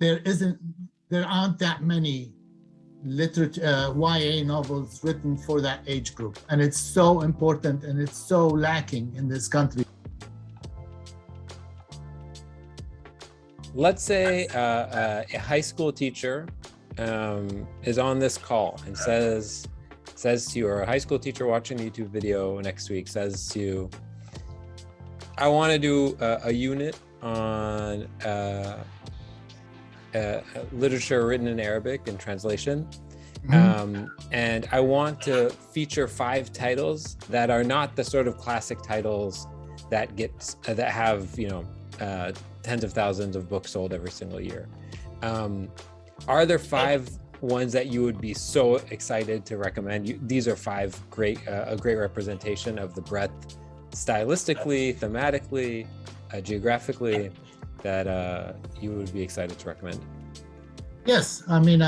there aren't that many YA novels written for that age group, and it's so important and it's so lacking in this country. Let's say a high school teacher is on this call and says to you, or a high school teacher watching the YouTube video next week says to you, I want to do a unit on literature written in Arabic and translation. And I want to feature 5 titles that are not the sort of classic titles that have, tens of thousands of books sold every single year. Are there 5 ones that you would be so excited to recommend? These are 5 a great representation of the breadth, stylistically, thematically, geographically, that you would be excited to recommend. Yes, I mean,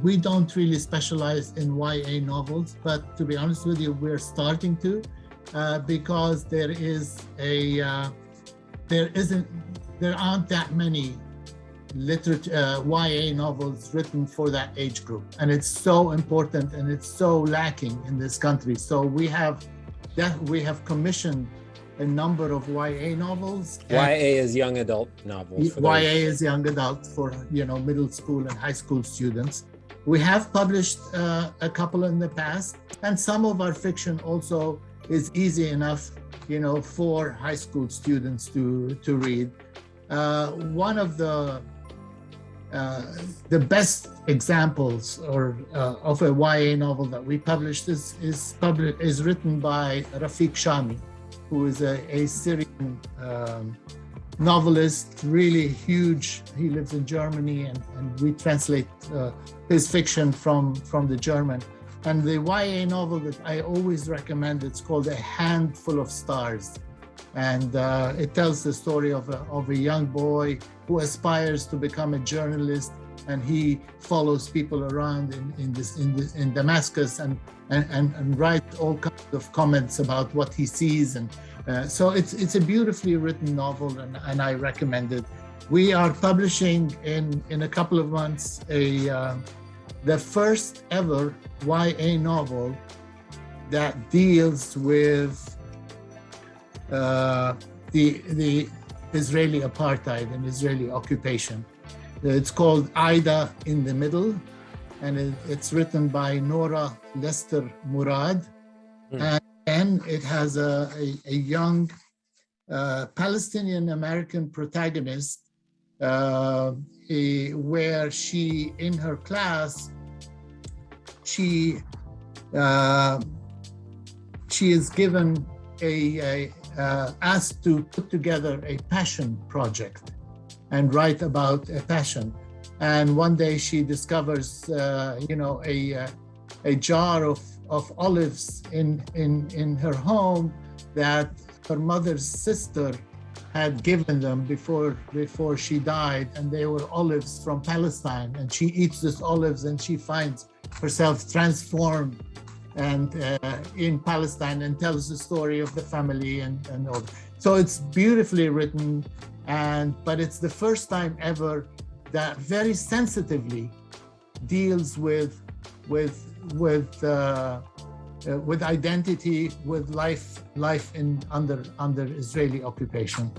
we don't really specialize in YA novels, but to be honest with you, we're starting to, because there aren't that many YA novels written for that age group, and it's so important and it's so lacking in this country. So we have commissioned a number of YA novels. YA is young adult novels. YA is young adult for middle school and high school students. We have published a couple in the past, and some of our fiction also is easy enough for high school students to read. One of the best examples of a YA novel that we published is written by Rafiq Shami, who is a Syrian novelist, really huge. He lives in Germany, and we translate his fiction from the German. And the YA novel that I always recommend, it's called A Handful of Stars. And it tells the story of a young boy who aspires to become a journalist, and he follows people around in Damascus and writes all kinds of comments about what he sees. And so it's a beautifully written novel, and I recommend it. We are publishing in a couple of months the first ever YA novel that deals with the Israeli apartheid and Israeli occupation. It's called Ida in the Middle, and it's written by Nora Lester Murad. And it has a young Palestinian American protagonist where she, in her class, she is given asked to put together a passion project and write about a passion. And one day she discovers, a jar of olives in her home that her mother's sister had given them before she died, and they were olives from Palestine. And she eats these olives, and she finds herself transformed and in Palestine, and tells the story of the family and all. So it's beautifully written, but it's the first time ever that very sensitively deals with identity, with life under Israeli occupation.